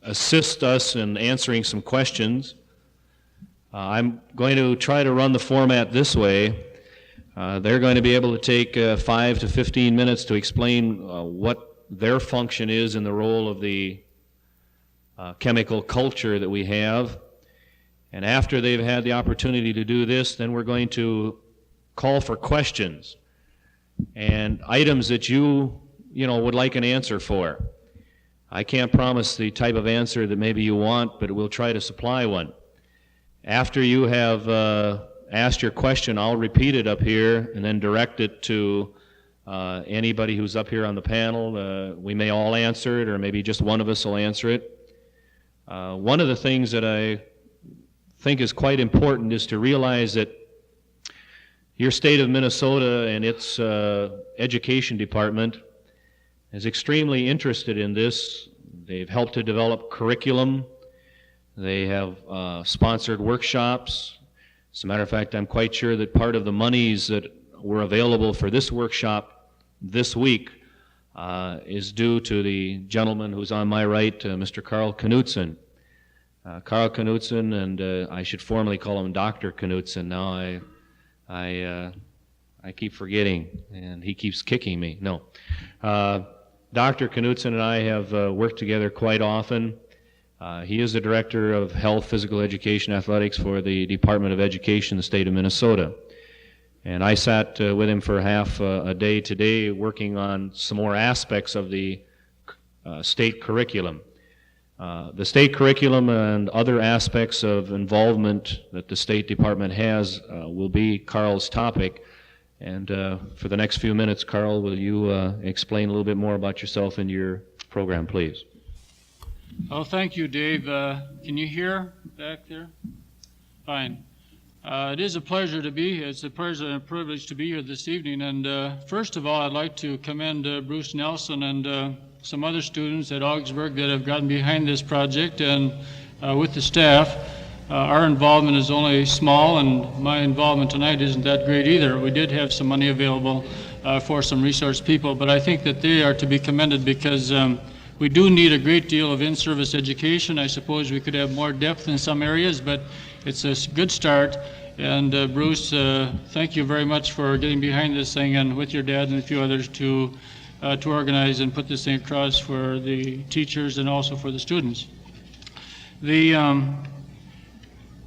assist us in answering some questions. I'm going to try to run the format this way. They're going to be able to take 5 to 15 minutes to explain what their function is in the role of the chemical culture that we have. And after they've had the opportunity to do this, then we're going to call for questions and items that you would like an answer for. I can't promise the type of answer that maybe you want, but we'll try to supply one. After you have asked your question, I'll repeat it up here and then direct it to anybody who's up here on the panel. We may all answer it, or maybe just one of us will answer it. One of the things that I think is quite important is to realize that your state of Minnesota and its education department is extremely interested in this. They've helped to develop curriculum. They have sponsored workshops. As a matter of fact, I'm quite sure that part of the monies that were available for this workshop this week is due to the gentleman who's on my right, Mr. Carl Knudsen. Carl Knudsen, and I should formally call him Dr. Knudsen now. I keep forgetting, and he keeps kicking me. No. Dr. Knudsen and I have worked together quite often. He is the Director of Health, Physical Education, Athletics for the Department of Education in the state of Minnesota. And I sat with him for half a day today working on some more aspects of the state curriculum. The state curriculum and other aspects of involvement that the State Department has will be Carl's topic. And for the next few minutes, Carl, will you explain a little bit more about yourself and your program, please? Oh, thank you, Dave. Can you hear back there? Fine. It is a pleasure to be here. It's a pleasure and a privilege to be here this evening. And first of all, I'd like to commend Bruce Nelson and some other students at Augsburg that have gotten behind this project, and with the staff. Our involvement is only small, and my involvement tonight isn't that great either. We did have some money available for some resource people, but I think that they are to be commended because we do need a great deal of in-service education. I suppose we could have more depth in some areas, but it's a good start. And Bruce, thank you very much for getting behind this thing, and with your dad and a few others to organize and put this thing across for the teachers and also for the students.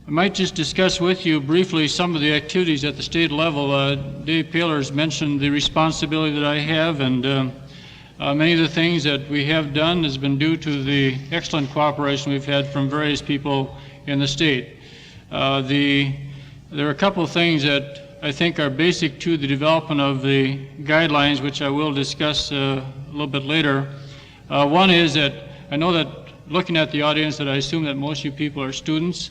I might just discuss with you briefly some of the activities at the state level. Dave Paylor's mentioned the responsibility that I have, and many of the things that we have done has been due to the excellent cooperation we've had from various people in the state. There are a couple of things that I think are basic to the development of the guidelines, which I will discuss a little bit later. One is that I know that looking at the audience that I assume that most of you people are students,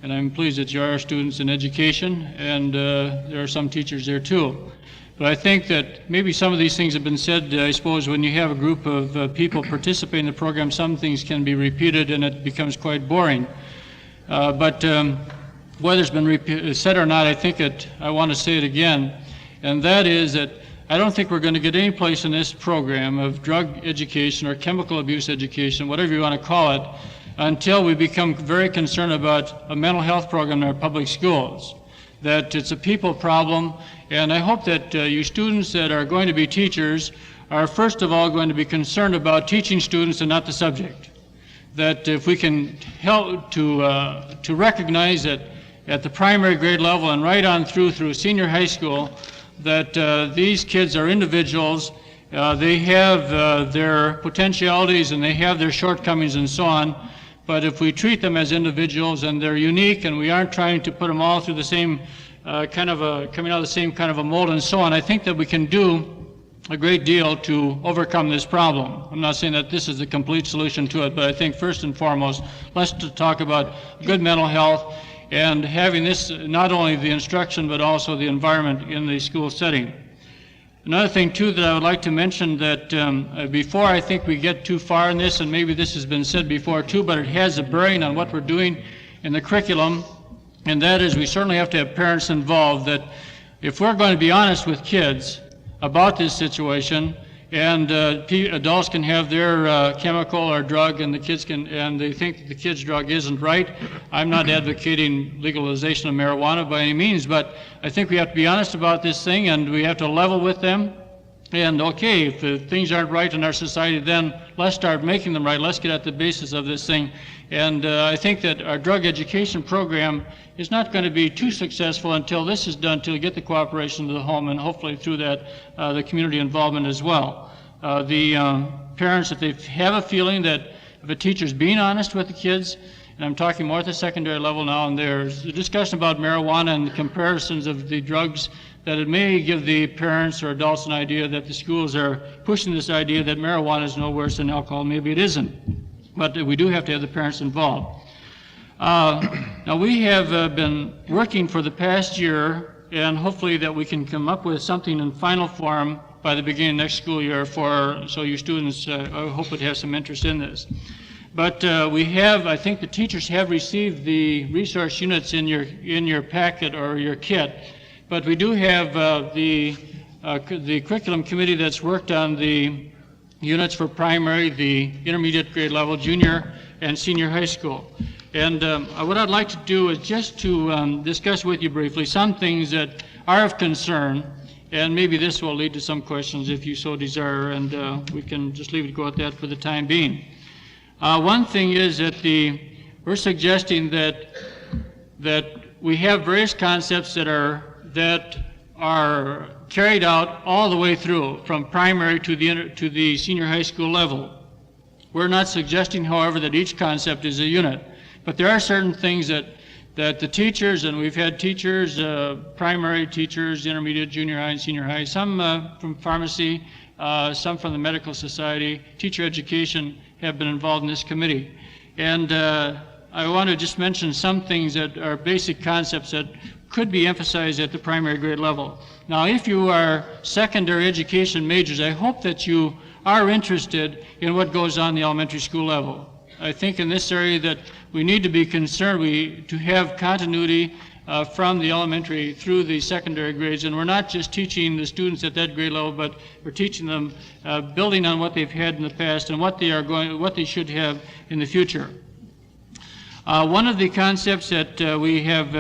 and I'm pleased that you are students in education, and there are some teachers there too. But I think that maybe some of these things have been said. I suppose when you have a group of people participating in the program, some things can be repeated and it becomes quite boring. But whether it's been said or not, I think I want to say it again, and that is that I don't think we're going to get any place in this program of drug education or chemical abuse education, whatever you want to call it, until we become very concerned about a mental health program in our public schools, that it's a people problem. And I hope that you students that are going to be teachers are first of all going to be concerned about teaching students and not the subject. That if we can help to recognize that at the primary grade level and right on through senior high school, that these kids are individuals, they have their potentialities and they have their shortcomings and so on. But if we treat them as individuals and they're unique and we aren't trying to put them all through the same coming out of the same kind of a mold and so on, I think that we can do a great deal to overcome this problem. I'm not saying that this is the complete solution to it, but I think first and foremost, let's talk about good mental health and having this not only the instruction but also the environment in the school setting. Another thing too that I would like to mention that before I think we get too far in this, and maybe this has been said before too, but it has a bearing on what we're doing in the curriculum, and that is we certainly have to have parents involved. That if we're going to be honest with kids about this situation and adults can have their chemical or drug, and the kids can, and they think that the kid's drug isn't right. I'm not advocating legalization of marijuana by any means, but I think we have to be honest about this thing, and we have to level with them. And okay, if the things aren't right in our society, then let's start making them right. Let's get at the basis of this thing. And I think that our drug education program is not going to be too successful until this is done, to get the cooperation of the home, and hopefully through that the community involvement as well. The parents, if they have a feeling that if a teacher's being honest with the kids, and I'm talking more at the secondary level now, and there's a discussion about marijuana and the comparisons of the drugs, that it may give the parents or adults an idea that the schools are pushing this idea that marijuana is no worse than alcohol. Maybe it isn't, but we do have to have the parents involved. Now we have been working for the past year, and hopefully that we can come up with something in final form by the beginning of next school year, so you students, I hope would have some interest in this. But we have, I think the teachers have received the resource units in your packet or your kit. But we do have the curriculum committee that's worked on the units for primary, the intermediate grade level, junior and senior high school. And what I'd like to do is just to discuss with you briefly some things that are of concern, and maybe this will lead to some questions if you so desire, and we can just leave it go at that for the time being. One thing is that we're suggesting that we have various concepts that are carried out all the way through, from primary to the senior high school level. We're not suggesting, however, that each concept is a unit, but there are certain things that the teachers, and we've had teachers, primary teachers, intermediate, junior high, and senior high, some from pharmacy, some from the medical society, teacher education, have been involved in this committee. And I want to just mention some things that are basic concepts that could be emphasized at the primary grade level. Now, if you are secondary education majors, I hope that you are interested in what goes on the elementary school level. I think in this area that we need to be concerned to have continuity from the elementary through the secondary grades, and we're not just teaching the students at that grade level, but we're teaching them building on what they've had in the past and what they should have in the future. One of the concepts that we have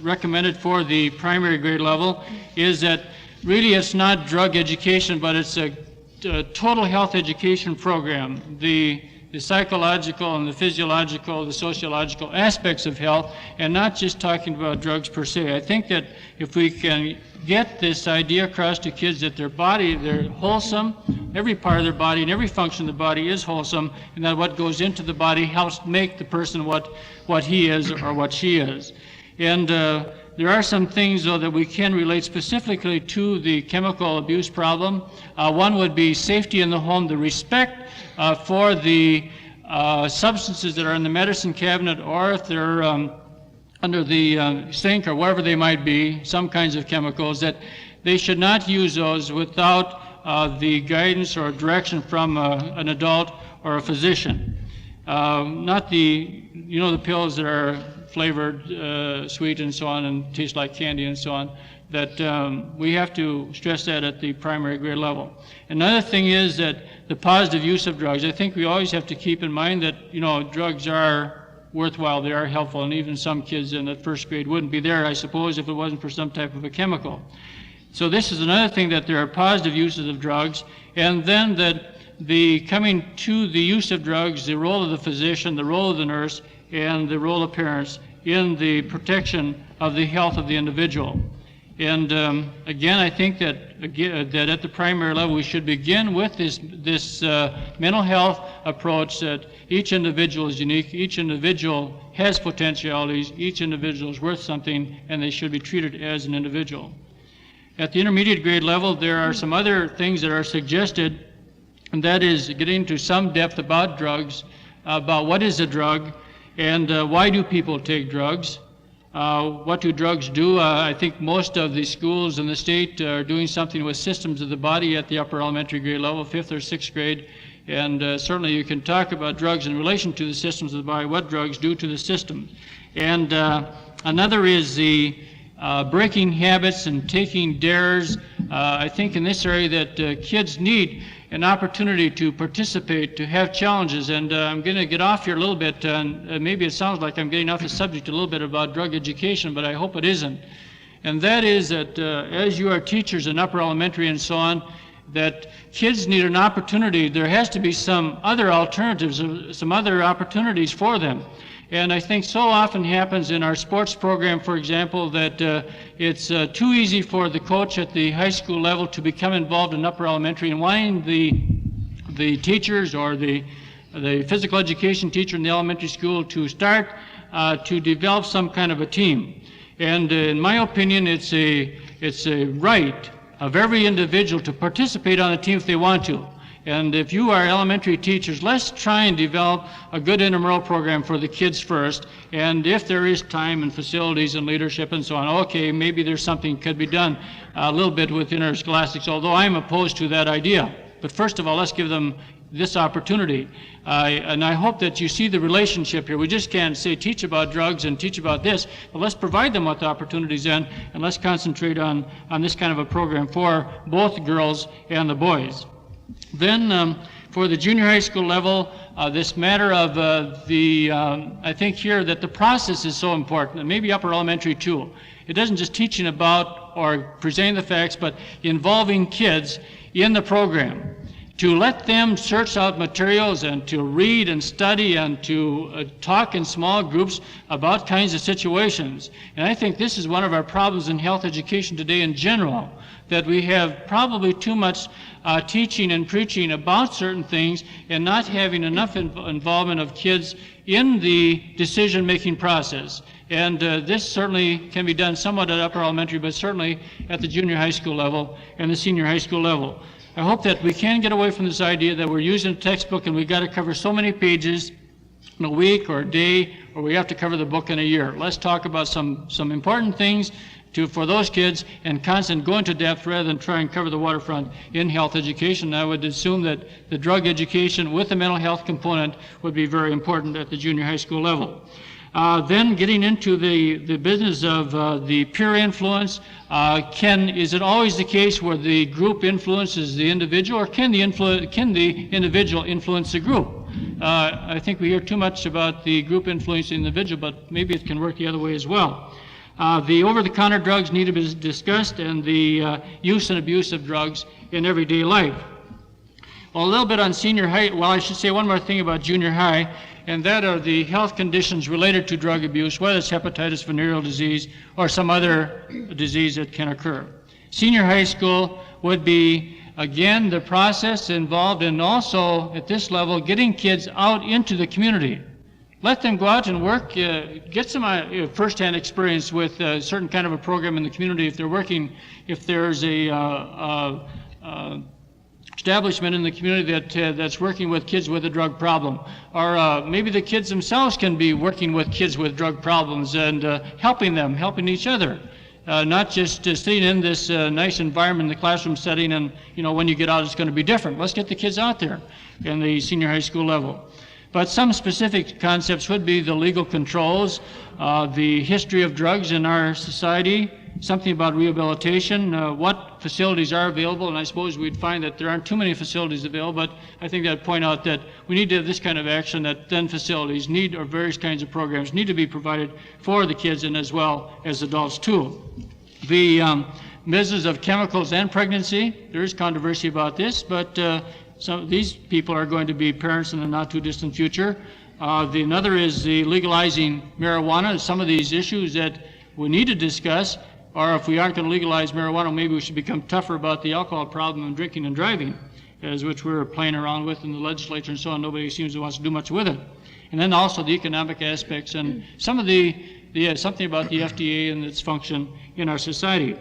recommended for the primary grade level is that really it's not drug education, but it's a total health education program. The psychological and the physiological, the sociological aspects of health, and not just talking about drugs per se. I think that if we can get this idea across to kids that their body, they're wholesome, every part of their body and every function of the body is wholesome, and that what goes into the body helps make the person what he is or what she is. And there are some things, though, that we can relate specifically to the chemical abuse problem. One would be safety in the home, the respect for the substances that are in the medicine cabinet, or if they're under the sink or wherever they might be, some kinds of chemicals, that they should not use those without the guidance or direction from an adult or a physician. Not the pills that are flavored, sweet and so on, and taste like candy and so on, that we have to stress that at the primary grade level. Another thing is that the positive use of drugs. I think we always have to keep in mind that, drugs are worthwhile, they are helpful, and even some kids in the first grade wouldn't be there, I suppose, if it wasn't for some type of a chemical. So this is another thing, that there are positive uses of drugs, and then that the coming to the use of drugs, the role of the physician, the role of the nurse, and the role of parents in the protection of the health of the individual. And again, I think that at the primary level we should begin with this mental health approach, that each individual is unique, each individual has potentialities, each individual is worth something, and they should be treated as an individual. At the intermediate grade level, there are some other things that are suggested, and that is getting into some depth about drugs, about what is a drug, and why do people take drugs. What do drugs do? I think most of the schools in the state are doing something with systems of the body at the upper elementary grade level, 5th or 6th grade, and certainly you can talk about drugs in relation to the systems of the body, what drugs do to the system. And another is the breaking habits and taking dares. I think in this area that kids need, an opportunity to participate, to have challenges. And I'm going to get off here a little bit, and maybe it sounds like I'm getting off the subject a little bit about drug education, but I hope it isn't. And that is that as you are teachers in upper elementary and so on, that kids need an opportunity. There has to be some other alternatives, some other opportunities for them. And I think so often happens in our sports program, for example, that it's too easy for the coach at the high school level to become involved in upper elementary, and wanting the teachers or the physical education teacher in the elementary school to start to develop some kind of a team. And in my opinion, it's a right of every individual to participate on a team if they want to. And if you are elementary teachers, let's try and develop a good intramural program for the kids first. And if there is time and facilities and leadership and so on, okay, maybe there's something could be done a little bit with interscholastics, although I'm opposed to that idea. But first of all, let's give them this opportunity. And I hope that you see the relationship here. We just can't say teach about drugs and teach about this, but let's provide them with opportunities then, and let's concentrate on this kind of a program for both the girls and the boys. Then for the junior high school level, this matter of I think here that the process is so important, and maybe upper elementary too. It doesn't just teaching about or presenting the facts, but involving kids in the program, to let them search out materials and to read and study and to talk in small groups about kinds of situations. And I think this is one of our problems in health education today in general, that we have probably too much teaching and preaching about certain things and not having enough involvement of kids in the decision-making process. And this certainly can be done somewhat at upper elementary, but certainly at the junior high school level and the senior high school level. I hope that we can get away from this idea that we're using a textbook and we've got to cover so many pages in a week or a day, or we have to cover the book in a year. Let's talk about some important things for those kids and constant go into depth rather than try and cover the waterfront in health education. I would assume that the drug education with the mental health component would be very important at the junior high school level. Then getting into the business of the peer influence, is it always the case where the group influences the individual, or can the individual influence the group? I think we hear too much about the group influencing the individual, but maybe it can work the other way as well. The over-the-counter drugs need to be discussed, and the use and abuse of drugs in everyday life. Well, a little bit on senior high, well, I should say one more thing about junior high, and that are the health conditions related to drug abuse, whether it's hepatitis, venereal disease, or some other disease that can occur. Senior high school would be, again, the process involved in also, at this level, getting kids out into the community. Let them go out and work, get some first-hand experience with a certain kind of a program in the community. If they're working, if there's a establishment in the community that's working with kids with a drug problem, or maybe the kids themselves can be working with kids with drug problems and helping each other, not just sitting in this nice environment in the classroom setting and when you get out it's going to be different. Let's get the kids out there in the senior high school level. But some specific concepts would be the legal controls, the history of drugs in our society, something about rehabilitation, what facilities are available, and I suppose we'd find that there aren't too many facilities available, but I think that'd point out that we need to have this kind of action, that then facilities need, or various kinds of programs need to be provided for the kids and as well as adults too. The business of chemicals and pregnancy, there is controversy about this, but these people are going to be parents in the not too distant future. Another is the legalizing marijuana, some of these issues that we need to discuss. Or if we aren't going to legalize marijuana, maybe we should become tougher about the alcohol problem of drinking and driving, which we're playing around with in the legislature and so on. Nobody seems to want to do much with it. And then also the economic aspects and some of something about the FDA and its function in our society.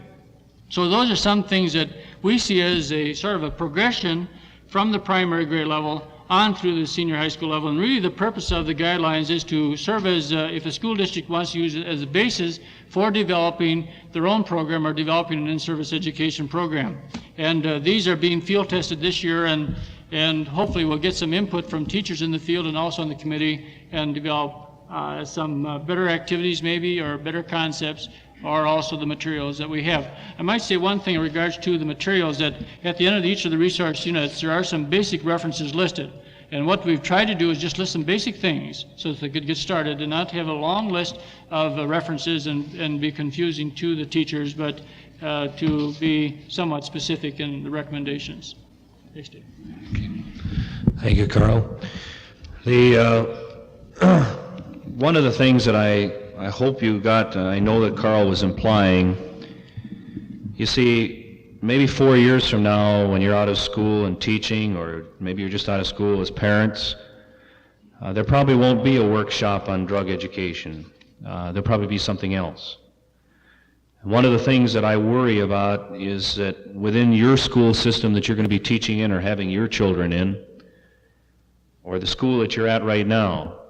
So those are some things that we see as a sort of a progression from the primary grade level on through the senior high school level. And really the purpose of the guidelines is to serve as, if a school district wants to use it as a basis for developing their own program or developing an in-service education program. And these are being field tested this year, and hopefully we'll get some input from teachers in the field and also in the committee and develop some better activities maybe, or better concepts or also the materials that we have. I might say one thing in regards to the materials, that at the end of each of the resource units, there are some basic references listed. And what we've tried to do is just list some basic things so that they could get started and not have a long list of references and be confusing to the teachers, but to be somewhat specific in the recommendations. Thanks, Dave. Thank you, Carl. One of the things that I hope you got, I know that Carl was implying, you see, maybe 4 years from now when you're out of school and teaching, or maybe you're just out of school as parents, there probably won't be a workshop on drug education. There'll probably be something else. One of the things that I worry about is that within your school system that you're going to be teaching in or having your children in, or the school that you're at right now,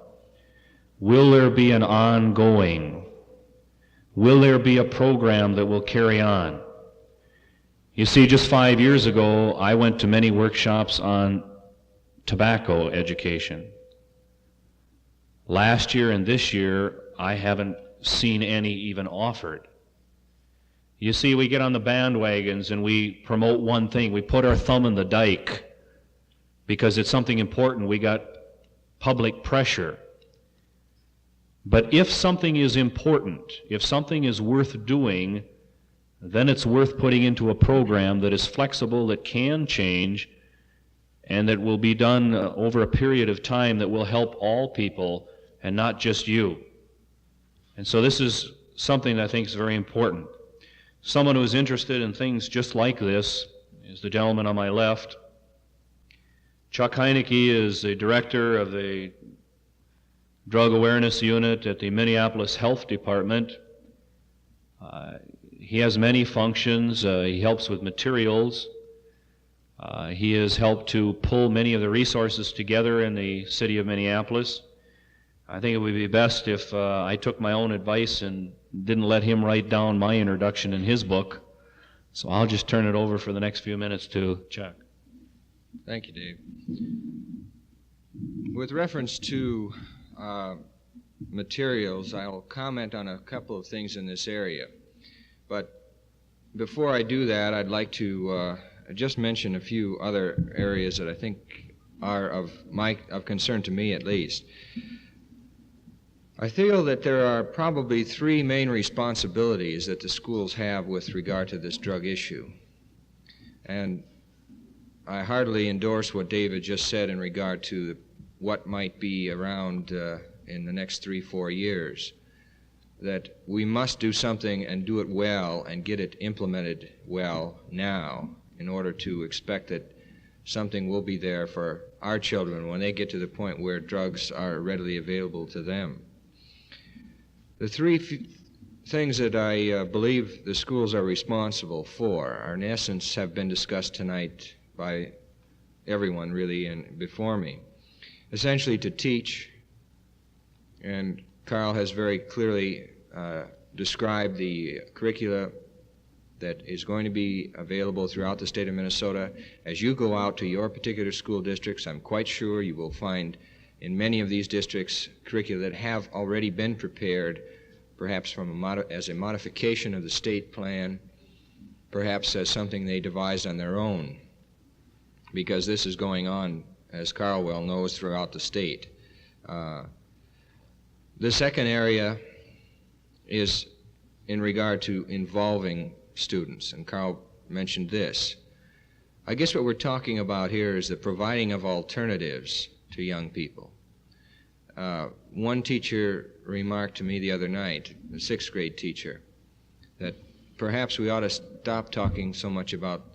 will there be an ongoing, will there be a program that will carry on? You see, just 5 years ago, I went to many workshops on tobacco education. Last year and this year, I haven't seen any even offered. You see, we get on the bandwagons and we promote one thing. We put our thumb in the dike because it's something important. We got public pressure. But if something is important, if something is worth doing, then it's worth putting into a program that is flexible, that can change, and that will be done over a period of time that will help all people and not just you. And so this is something that I think is very important. Someone who is interested in things just like this is the gentleman on my left. Chuck Heineke is the director of the Drug Awareness Unit at the Minneapolis Health Department. He has many functions. He helps with materials. He has helped to pull many of the resources together in the city of Minneapolis. I think it would be best if I took my own advice and didn't let him write down my introduction in his book. So I'll just turn it over for the next few minutes to Chuck. Thank you, Dave. With reference to materials, I'll comment on a couple of things in this area. But before I do that, I'd like to just mention a few other areas that I think are of concern to me, at least. I feel that there are probably three main responsibilities that the schools have with regard to this drug issue. And I heartily endorse what David just said in regard to what might be around in the next 3-4 years, that we must do something and do it well and get it implemented well now in order to expect that something will be there for our children when they get to the point where drugs are readily available to them. The three things that I believe the schools are responsible for are, in essence, have been discussed tonight by everyone really before me. Essentially to teach, and Carl has very clearly described the curricula that is going to be available throughout the state of Minnesota. As you go out to your particular school districts, I'm quite sure you will find in many of these districts curricula that have already been prepared, perhaps as a modification of the state plan, perhaps as something they devised on their own, because this is going on, as Carl well knows, throughout the state. The second area is in regard to involving students, and Carl mentioned this. I guess what we're talking about here is the providing of alternatives to young people. One teacher remarked to me the other night, a 6th grade teacher, that perhaps we ought to stop talking so much about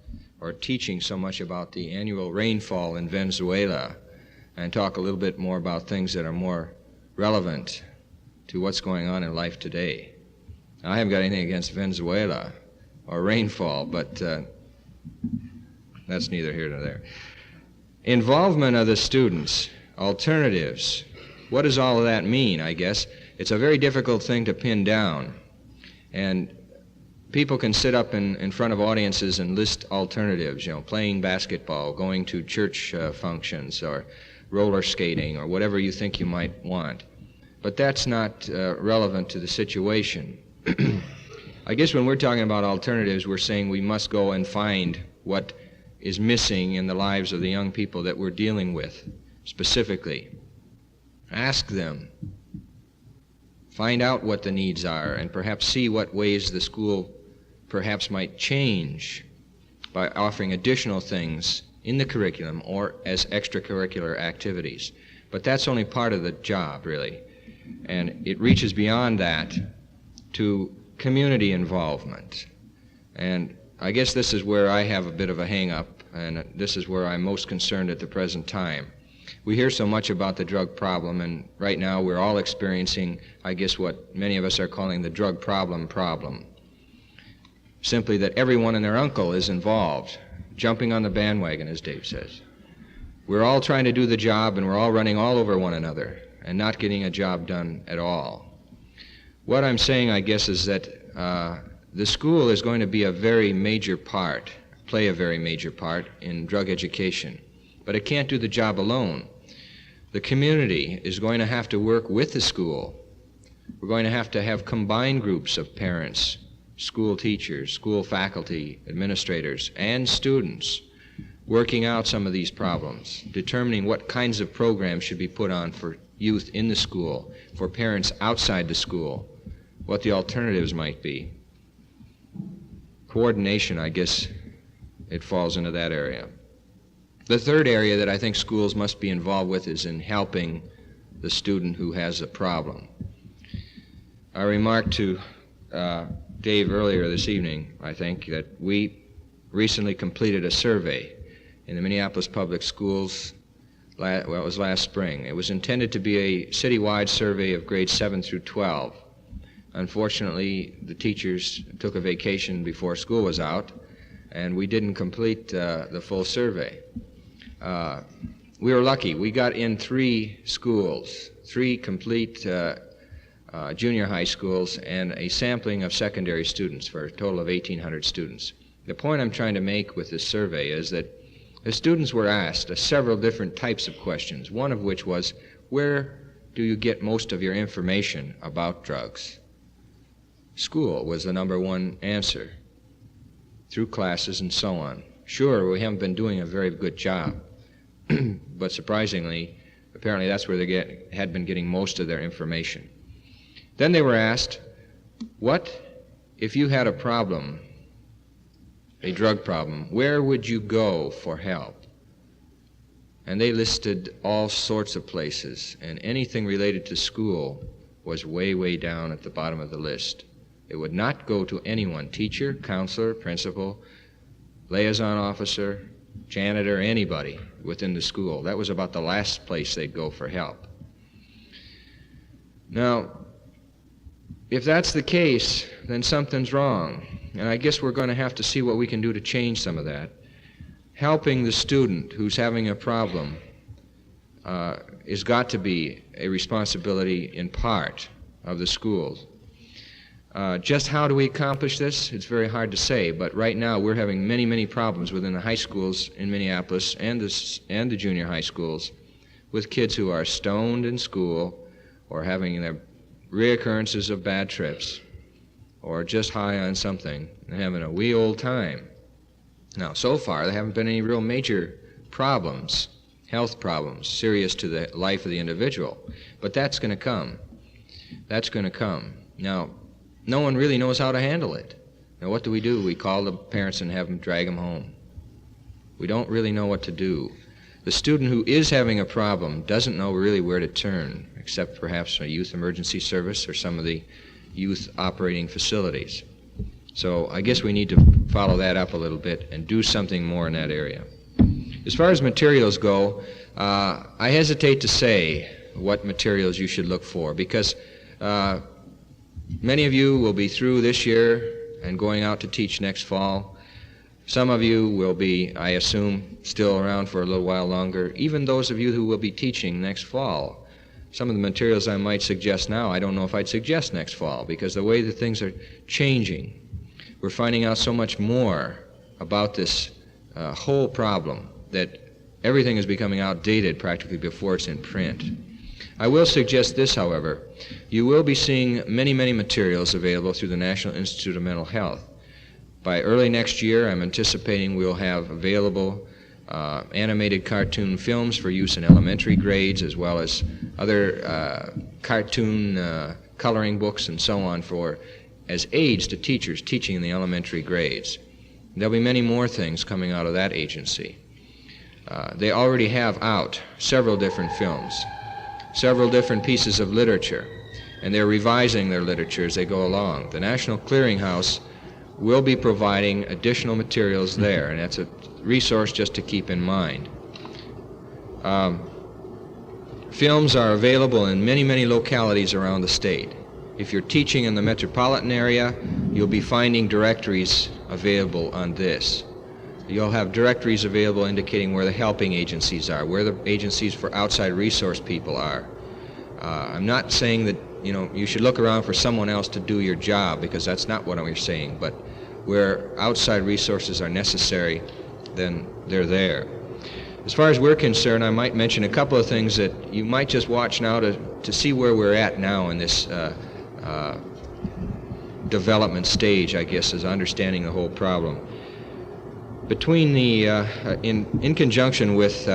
or teaching so much about the annual rainfall in Venezuela and talk a little bit more about things that are more relevant to what's going on in life today. Now, I haven't got anything against Venezuela or rainfall, but that's neither here nor there. Involvement of the students, alternatives. What does all of that mean, I guess? It's a very difficult thing to pin down. And people can sit up in front of audiences and list alternatives, you know, playing basketball, going to church functions, or roller skating, or whatever you think you might want. But that's not relevant to the situation. I guess when we're talking about alternatives, we're saying we must go and find what is missing in the lives of the young people that we're dealing with specifically. Ask them. Find out what the needs are and perhaps see what ways the school perhaps might change by offering additional things in the curriculum or as extracurricular activities. But that's only part of the job, really. And it reaches beyond that to community involvement. And I guess this is where I have a bit of a hang-up, and this is where I'm most concerned at the present time. We hear so much about the drug problem, and right now we're all experiencing, I guess, what many of us are calling the drug problem. Simply that everyone and their uncle is involved, jumping on the bandwagon, as Dave says. We're all trying to do the job, and we're all running all over one another and not getting a job done at all. What I'm saying, I guess, is that the school is going to be a very major part, play a very major part in drug education. But it can't do the job alone. The community is going to have to work with the school. We're going to have combined groups of parents, school teachers, school faculty, administrators, and students working out some of these problems, determining what kinds of programs should be put on for youth in the school, for parents outside the school, what the alternatives might be. Coordination, I guess, it falls into that area. The third area that I think schools must be involved with is in helping the student who has a problem. I remarked to Dave earlier this evening, I think, that we recently completed a survey in the Minneapolis Public Schools. Well, it was last spring. It was intended to be a citywide survey of grades 7 through 12. Unfortunately, the teachers took a vacation before school was out, and we didn't complete the full survey. We were lucky. We got in 3 schools, 3 complete junior high schools, and a sampling of secondary students for a total of 1,800 students. The point I'm trying to make with this survey is that the students were asked several different types of questions, one of which was, where do you get most of your information about drugs? School was the number one answer, through classes and so on. Sure, we haven't been doing a very good job, but surprisingly, apparently that's where they had been getting most of their information. Then they were asked, what if you had a problem, a drug problem, where would you go for help? And they listed all sorts of places, and anything related to school was way, way down at the bottom of the list. It would not go to anyone, teacher, counselor, principal, liaison officer, janitor, anybody within the school. That was about the last place they'd go for help. Now, if that's the case, then something's wrong. And I guess we're going to have to see what we can do to change some of that. Helping the student who's having a problem has got to be a responsibility in part of the schools. Just how do we accomplish this? It's very hard to say, but right now we're having many, many problems within the high schools in Minneapolis and the junior high schools with kids who are stoned in school or having their reoccurrences of bad trips or just high on something and having a wee old time. Now, so far, there haven't been any real major problems, health problems, serious to the life of the individual, but that's going to come. That's going to come. Now, no one really knows how to handle it. Now, what do? We call the parents and have them drag them home. We don't really know what to do. The student who is having a problem doesn't know really where to turn, except perhaps a youth emergency service or some of the youth operating facilities. So I guess we need to follow that up a little bit and do something more in that area. As far as materials go, I hesitate to say what materials you should look for because many of you will be through this year and going out to teach next fall. Some of you will be, I assume, still around for a little while longer. Even those of you who will be teaching next fall, some of the materials I might suggest now, I don't know if I'd suggest next fall because the way that things are changing, we're finding out so much more about this whole problem that everything is becoming outdated practically before it's in print. I will suggest this, however. You will be seeing many, many materials available through the National Institute of Mental Health. By early next year, I'm anticipating we'll have available animated cartoon films for use in elementary grades, as well as other cartoon coloring books and so on as aids to teachers teaching in the elementary grades. There'll be many more things coming out of that agency. They already have out several different films, several different pieces of literature, and they're revising their literature as they go along. The National Clearinghouse will be providing additional materials there, and that's a resource just to keep in mind. Films are available in many, many localities around the state. If you're teaching in the metropolitan area, you'll be finding directories available on this. You'll have directories available indicating where the helping agencies are, where the agencies for outside resource people are. I'm not saying that you should look around for someone else to do your job, because that's not what I'm saying, but where outside resources are necessary, then they're there. As far as we're concerned, I might mention a couple of things that you might just watch now to see where we're at now in this development stage, I guess, is understanding the whole problem. Between the, in conjunction with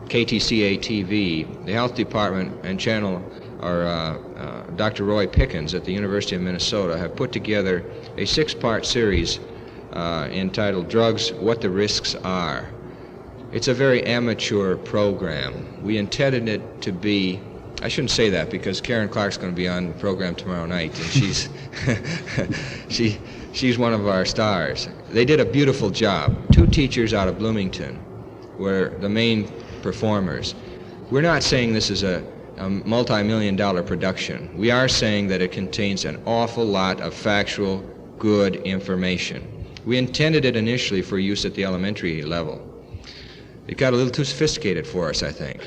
KTCA-TV, the Health Department and Channel, or Dr. Roy Pickens at the University of Minnesota have put together a 6-part series entitled Drugs, What the Risks Are. It's a very amateur program. We intended it to be, I shouldn't say that because Karen Clark's going to be on the program tomorrow night, and she's one of our stars. They did a beautiful job. 2 teachers out of Bloomington were the main performers. We're not saying this is a multi-million-dollar production. We are saying that it contains an awful lot of factual, good information. We intended it initially for use at the elementary level. It got a little too sophisticated for us, I think.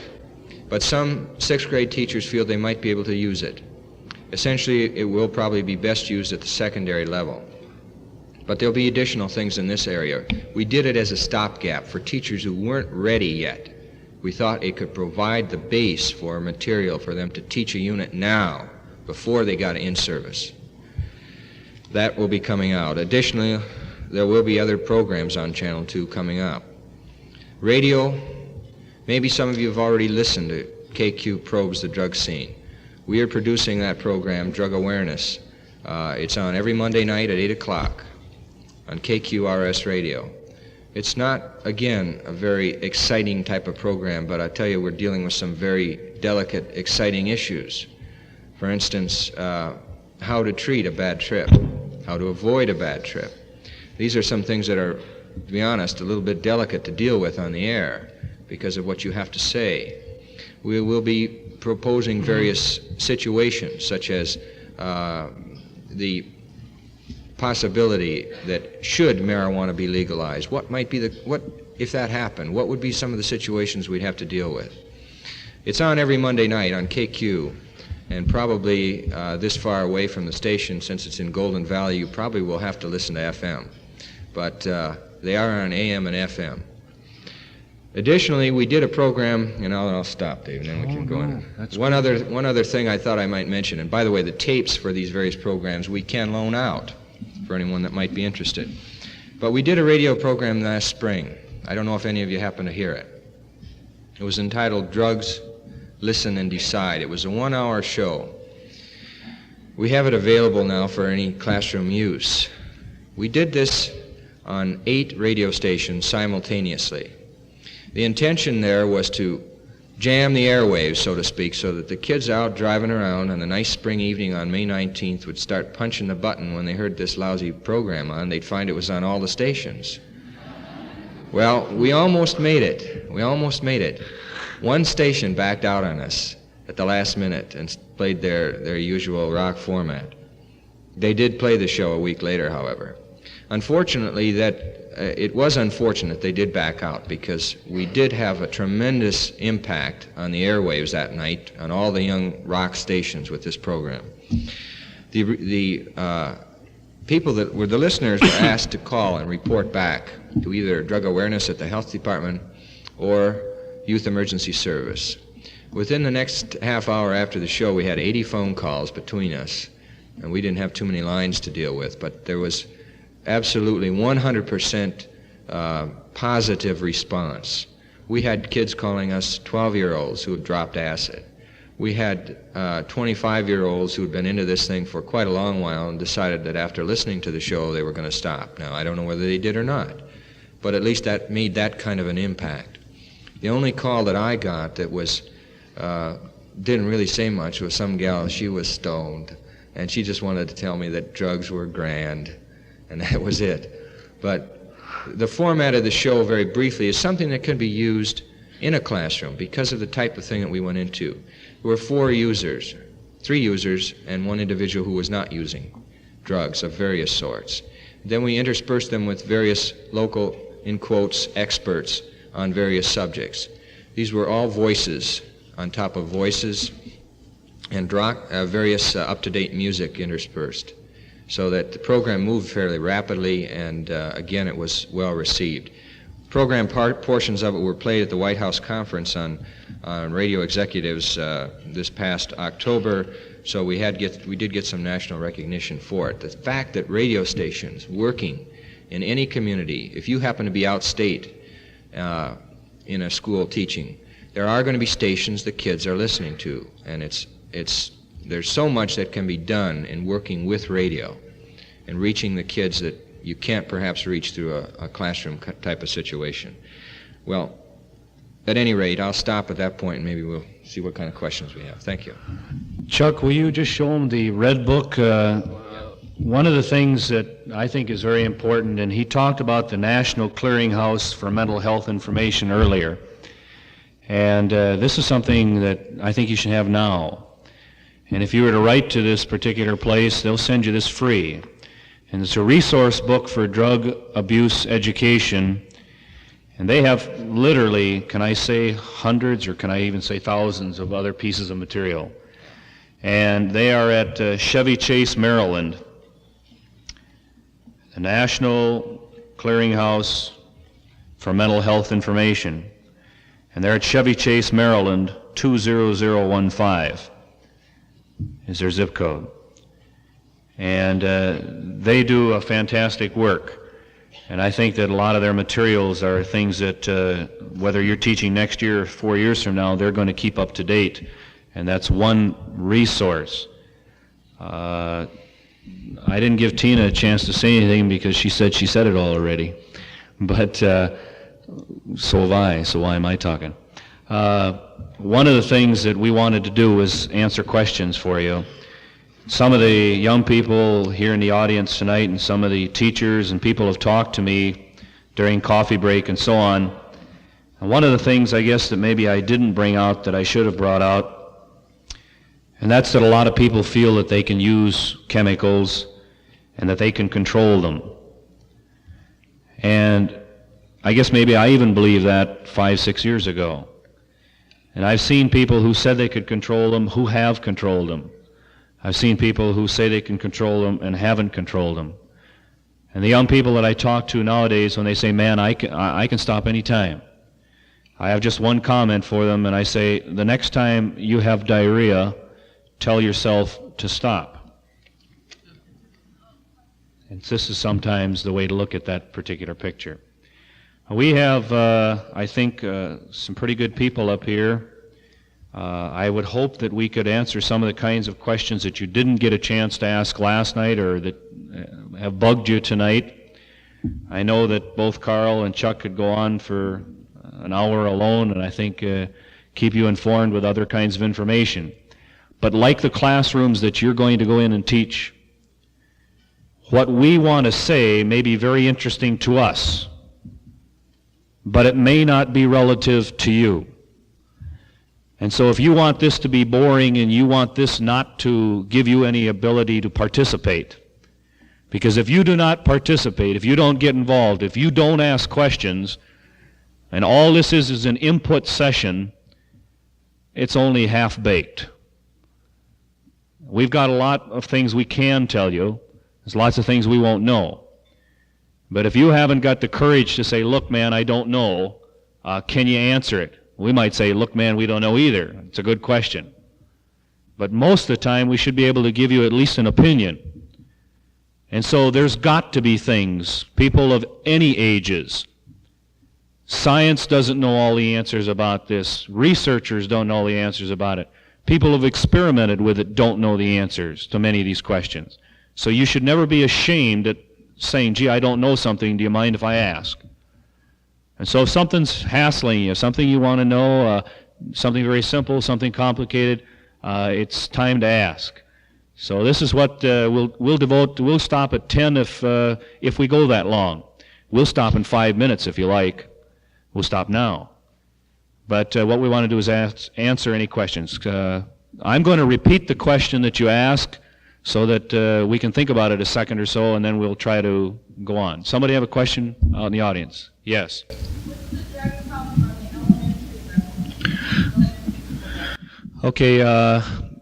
But some 6th grade teachers feel they might be able to use it. Essentially, it will probably be best used at the secondary level. But there'll be additional things in this area. We did it as a stopgap for teachers who weren't ready yet. We thought it could provide the base for material for them to teach a unit now, before they got in service. That will be coming out. Additionally, there will be other programs on Channel 2 coming up. Radio, maybe some of you have already listened to KQ Probes the Drug Scene. We are producing that program, Drug Awareness. It's on every Monday night at 8 o'clock on KQRS Radio. It's not, again, a very exciting type of program, but I tell you, we're dealing with some very delicate, exciting issues. For instance, how to treat a bad trip, how to avoid a bad trip. These are some things that are, to be honest, a little bit delicate to deal with on the air because of what you have to say. We will be proposing various situations, such as the possibility that should marijuana be legalized, what might be what if that happened, what would be some of the situations we'd have to deal with. It's on every Monday night on KQ, and probably this far away from the station, since it's in Golden Valley, you probably will have to listen to FM. But they are on AM and FM. Additionally, we did a program, and I'll stop, Dave, and then we can go on. One other thing I thought I might mention, and by the way, the tapes for these various programs we can loan out for anyone that might be interested. But we did a radio program last spring. I don't know if any of you happen to hear it. It was entitled Drugs, Listen and Decide. It was a 1-hour show. We have it available now for any classroom use. We did this on 8 radio stations simultaneously. The intention there was to jam the airwaves, so to speak, so that the kids out driving around on a nice spring evening on May 19th would start punching the button when they heard this lousy program on. They'd find it was on all the stations. Well, we almost made it. We almost made it. One station backed out on us at the last minute and played their usual rock format. They did play the show a week later, however. Unfortunately, it was unfortunate they did back out, because we did have a tremendous impact on the airwaves that night on all the young rock stations with this program. The people that were the listeners were asked to call and report back to either drug awareness at the health department or youth emergency service. Within the next half hour after the show, we had 80 phone calls between us, and we didn't have too many lines to deal with, but there was absolutely 100% positive response. We had kids calling us 12-year-olds who had dropped acid. We had 25-year-olds who had been into this thing for quite a long while and decided that after listening to the show they were going to stop. Now, I don't know whether they did or not, but at least that made that kind of an impact. The only call that I got that was didn't really say much was some gal. She was stoned, and she just wanted to tell me that drugs were grand, and that was it. But the format of the show, very briefly, is something that can be used in a classroom because of the type of thing that we went into. There were 4 users, 3 users, and 1 individual who was not using drugs of various sorts. Then we interspersed them with various local, in quotes, experts on various subjects. These were all voices on top of voices, and various up-to-date music interspersed, so that the program moved fairly rapidly, and again, it was well received. Program portions of it were played at the White House Conference on Radio Executives this past October, so we did get some national recognition for it. The fact that radio stations working in any community, if you happen to be outstate in a school teaching, there are going to be stations the kids are listening to, and there's so much that can be done in working with radio and reaching the kids that you can't perhaps reach through a classroom type of situation. Well, at any rate, I'll stop at that point and maybe we'll see what kind of questions we have. Thank you. Chuck, will you just show them the red book? One of the things that I think is very important, and he talked about the National Clearinghouse for Mental Health Information earlier, and this is something that I think you should have now. And if you were to write to this particular place, they'll send you this free. And it's a resource book for drug abuse education. And they have literally, can I say hundreds, or can I even say thousands of other pieces of material. And they are at Chevy Chase, Maryland, the National Clearinghouse for Mental Health Information. And they're at Chevy Chase, Maryland, 20015 is their zip code. And they do a fantastic work. And I think that a lot of their materials are things that, whether you're teaching next year or 4 years from now, they're going to keep up to date. And that's one resource. I didn't give Tina a chance to say anything because she said it all already. But so have I, so why am I talking? One of the things that we wanted to do was answer questions for you. Some of the young people here in the audience tonight and some of the teachers and people have talked to me during coffee break and so on. And one of the things I guess that maybe I didn't bring out that I should have brought out, and that's that a lot of people feel that they can use chemicals and that they can control them. And I guess maybe I even believed that 5-6 years ago. And I've seen people who said they could control them who have controlled them. I've seen people who say they can control them and haven't controlled them. And the young people that I talk to nowadays, when they say, man, I can stop any time, I have just one comment for them, and I say, the next time you have diarrhea, tell yourself to stop. And this is sometimes the way to look at that particular picture. We have, I think, some pretty good people up here. I would hope that we could answer some of the kinds of questions that you didn't get a chance to ask last night or that have bugged you tonight. I know that both Carl and Chuck could go on for an hour alone and I think keep you informed with other kinds of information. But like the classrooms that you're going to go in and teach, what we want to say may be very interesting to us, but it may not be relative to you. And so if you want this to be boring and you want this not to give you any ability to participate, because if you do not participate, if you don't get involved, if you don't ask questions, and all this is an input session, it's only half-baked. We've got a lot of things we can tell you. There's lots of things we won't know. But if you haven't got the courage to say, look, man, I don't know, can you answer it? We might say, look, man, we don't know either. It's a good question. But most of the time, we should be able to give you at least an opinion. And so there's got to be things, people of any ages. Science doesn't know all the answers about this. Researchers don't know the answers about it. People who've experimented with it don't know the answers to many of these questions. So you should never be ashamed at saying, gee, I don't know something, do you mind if I ask? And so if something's hassling you, something you want to know, something very simple, something complicated, it's time to ask. So this is what we'll stop at 10 if we go that long. We'll stop in 5 minutes if you like. We'll stop now. But what we want to do is answer any questions. I'm going to repeat the question that you ask so that we can think about it a second or so, and then we'll try to go on. Somebody have a question out in the audience? Yes. Okay,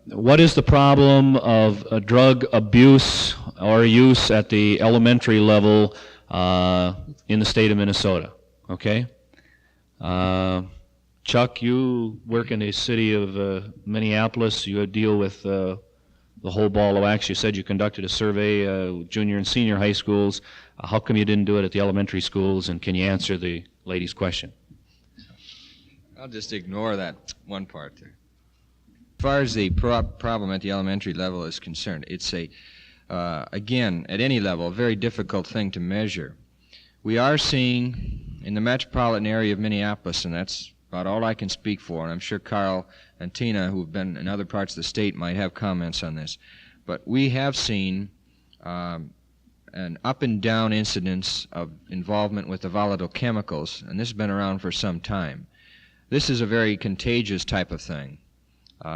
what is the problem of drug abuse or use at the elementary level in the state of Minnesota? Okay? Chuck, you work in the city of Minneapolis. You deal with the whole ball of wax. You said you conducted a survey, junior and senior high schools. How come you didn't do it at the elementary schools, and can you answer the lady's question? I'll just ignore that one part there. As far as the problem at the elementary level is concerned, it's again, at any level, a very difficult thing to measure. We are seeing in the metropolitan area of Minneapolis, and that's about all I can speak for, and I'm sure Carl and Tina, who have been in other parts of the state, might have comments on this, but we have seen an up and down incidence of involvement with the volatile chemicals, and this has been around for some time. This is a very contagious type of thing.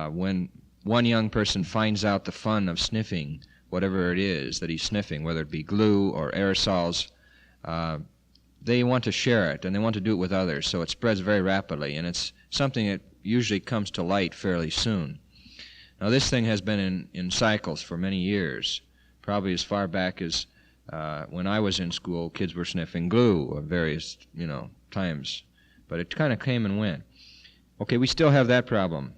When one young person finds out the fun of sniffing whatever it is that he's sniffing, whether it be glue or aerosols, they want to share it, and they want to do it with others, so it spreads very rapidly, and it's something that usually comes to light fairly soon. Now, this thing has been in cycles for many years, probably as far back as when I was in school, kids were sniffing glue at various, times, but it kind of came and went. Okay, we still have that problem,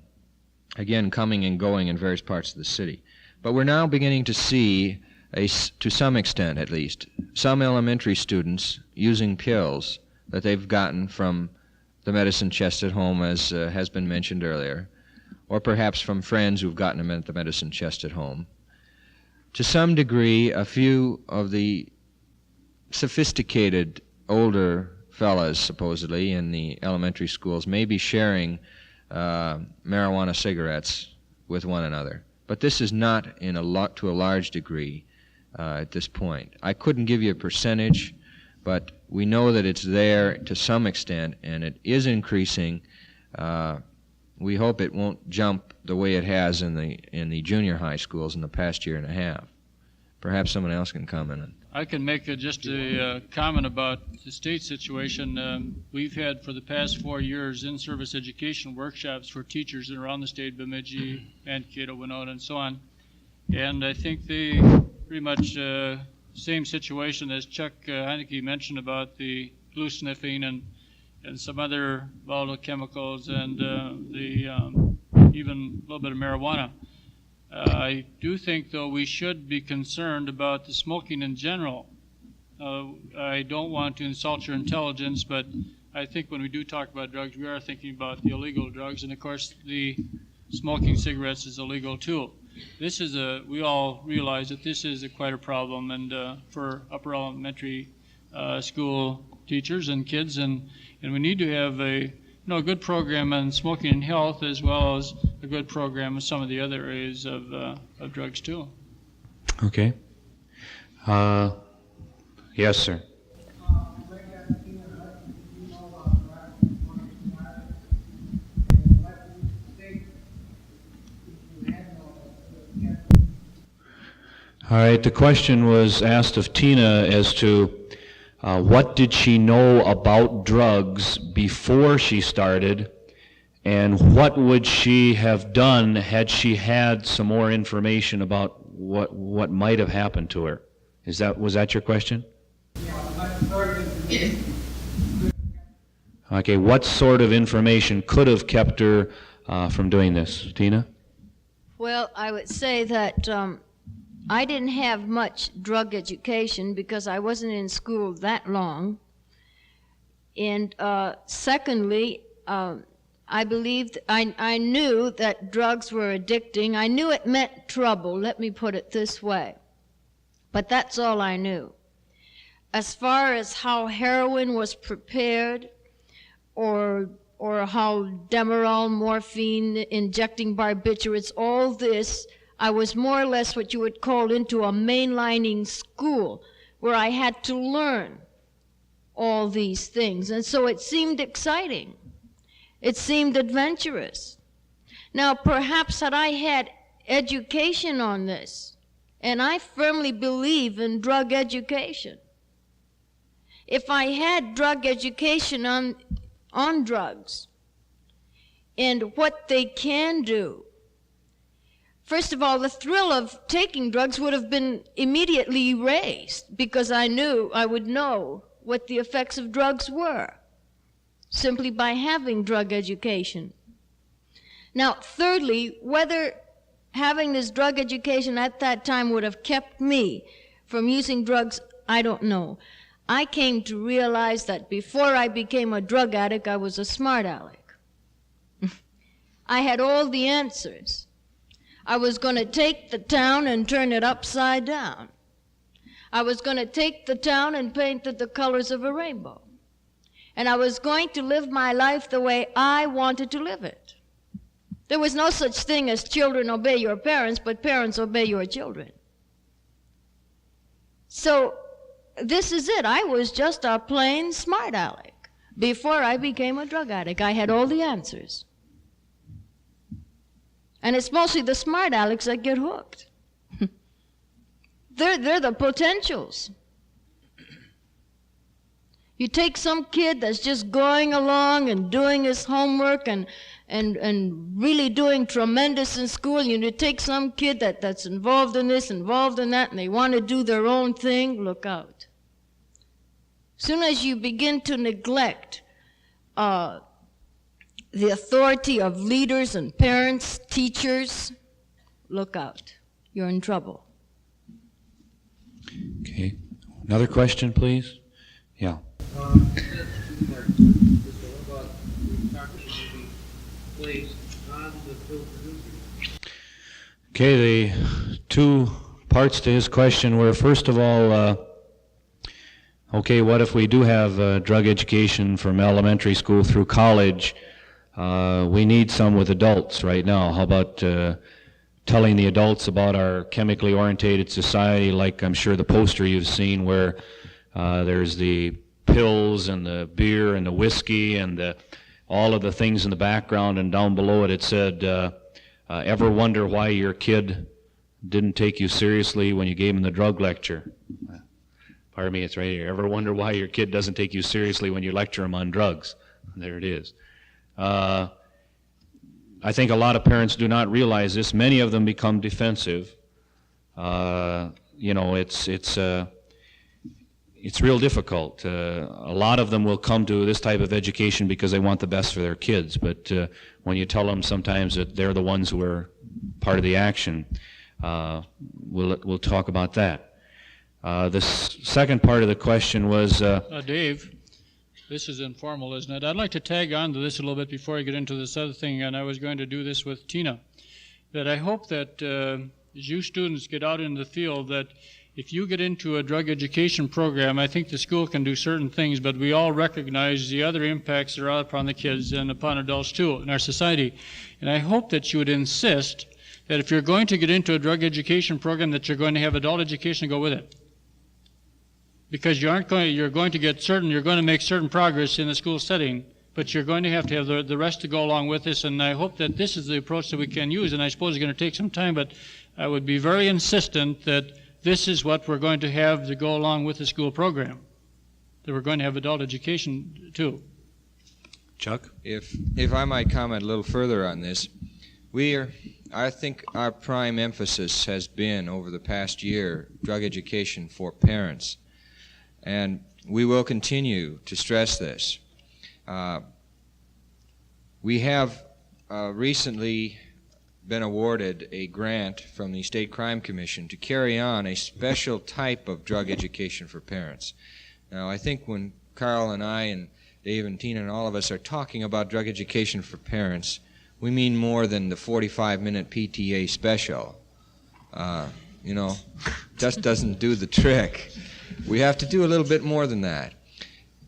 again, coming and going in various parts of the city, but we're now beginning to see, to some extent at least, some elementary students using pills that they've gotten from the medicine chest at home, as has been mentioned earlier, or perhaps from friends who've gotten them at the medicine chest at home. To some degree, a few of the sophisticated older fellas, supposedly, in the elementary schools may be sharing marijuana cigarettes with one another. But this is not to a large degree at this point. I couldn't give you a percentage, but we know that it's there to some extent, and it is increasing. We hope it won't jump the way it has in the junior high schools in the past year and a half. Perhaps someone else can comment on it. I can make just a comment about the state situation. We've had for the past 4 years in-service education workshops for teachers around the state, Bemidji, Mankato, Winona, and so on. And I think they pretty much same situation as Chuck Heineke mentioned about the glue sniffing and some other volatile chemicals and even a little bit of marijuana. I do think, though, we should be concerned about the smoking in general. I don't want to insult your intelligence, but I think when we do talk about drugs, we are thinking about the illegal drugs, and of course the smoking cigarettes is illegal too. This is we all realize that this is quite a problem, and for upper elementary school teachers and kids, and we need to have a good program on smoking and health, as well as a good program in some of the other areas of drugs too. Okay. Yes, sir. All right, the question was asked of Tina as to what did she know about drugs before she started, and what would she have done had she had some more information about what might have happened to her? Was that your question? Okay, what sort of information could have kept her from doing this? Tina? Well, I would say that I didn't have much drug education because I wasn't in school that long. And secondly, I believed, I knew that drugs were addicting. I knew it meant trouble, let me put it this way. But that's all I knew. As far as how heroin was prepared, or how Demerol, morphine, injecting barbiturates, all this, I was more or less what you would call into a mainlining school where I had to learn all these things. And so it seemed exciting. It seemed adventurous. Now, perhaps had I had education on this, and I firmly believe in drug education, if I had drug education on drugs and what they can do, first of all, the thrill of taking drugs would have been immediately erased because I would know what the effects of drugs were simply by having drug education. Now, thirdly, whether having this drug education at that time would have kept me from using drugs, I don't know. I came to realize that before I became a drug addict, I was a smart aleck. I had all the answers. I was going to take the town and turn it upside down. I was going to take the town and paint it the colors of a rainbow. And I was going to live my life the way I wanted to live it. There was no such thing as children obey your parents, but parents obey your children. So this is it. I was just a plain smart aleck before I became a drug addict. I had all the answers. And it's mostly the smart alecks that get hooked. They're the potentials. You take some kid that's just going along and doing his homework and really doing tremendous in school. You take some kid that's involved in this, involved in that, and they want to do their own thing, look out. As soon as you begin to neglect the authority of leaders and parents, teachers, look out. You're in trouble. Okay. Another question, please? Yeah. Okay, the two parts to his question were, first of all, okay, what if we do have drug education from elementary school through college? We need some with adults right now. How about telling the adults about our chemically orientated society, like I'm sure the poster you've seen where there's the pills and the beer and the whiskey and all of the things in the background, and down below it said, ever wonder why your kid didn't take you seriously when you gave him the drug lecture? Pardon me, it's right here. Ever wonder why your kid doesn't take you seriously when you lecture him on drugs? There it is. I think a lot of parents do not realize this. Many of them become defensive. It's real difficult. A lot of them will come to this type of education because they want the best for their kids, but when you tell them sometimes that they're the ones who are part of the action, we'll talk about that. The second part of the question was... Dave, this is informal, isn't it? I'd like to tag on to this a little bit before I get into this other thing, and I was going to do this with Tina, that I hope that as you students get out in the field, that if you get into a drug education program, I think the school can do certain things, but we all recognize the other impacts that are out upon the kids and upon adults too in our society. And I hope that you would insist that if you're going to get into a drug education program, that you're going to have adult education go with it. Because you're going to make certain progress in the school setting, but you're going to have the rest to go along with this, and I hope that this is the approach that we can use, and I suppose it's going to take some time, but I would be very insistent that this is what we're going to have to go along with the school program, that we're going to have adult education too. Chuck? If I might comment a little further on this, I think our prime emphasis has been over the past year drug education for parents, and we will continue to stress this. We have recently been awarded a grant from the State Crime Commission to carry on a special type of drug education for parents. Now, I think when Carl and I and Dave and Tina and all of us are talking about drug education for parents, we mean more than the 45-minute PTA special. Just doesn't do the trick. We have to do a little bit more than that.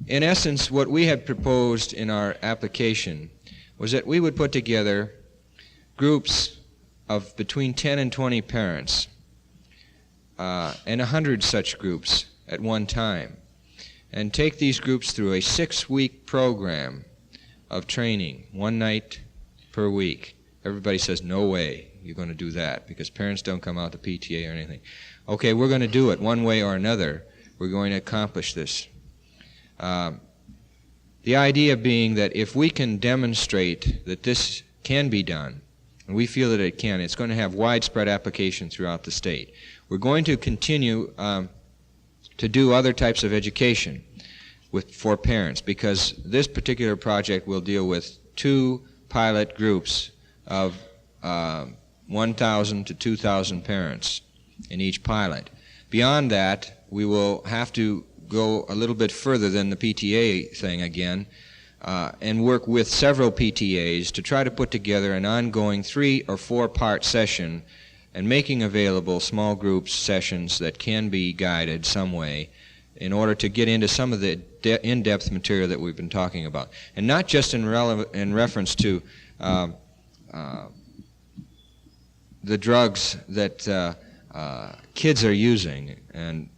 In essence, what we had proposed in our application was that we would put together groups of between 10 and 20 parents and 100 such groups at one time, and take these groups through a 6-week program of training, one night per week. Everybody says, no way you're going to do that, because parents don't come out to PTA or anything. Okay, we're going to do it one way or another. We're going to accomplish this. The idea being that if we can demonstrate that this can be done, and we feel that it can, it's going to have widespread application throughout the state. We're going to continue to do other types of education for parents, because this particular project will deal with 2 pilot groups of 1,000 to 2,000 parents in each pilot. Beyond that, we will have to go a little bit further than the PTA thing again, and work with several PTAs to try to put together an ongoing 3 or 4-part session, and making available small group sessions that can be guided some way in order to get into some of the in-depth material that we've been talking about. And not just in reference to the drugs that kids are using and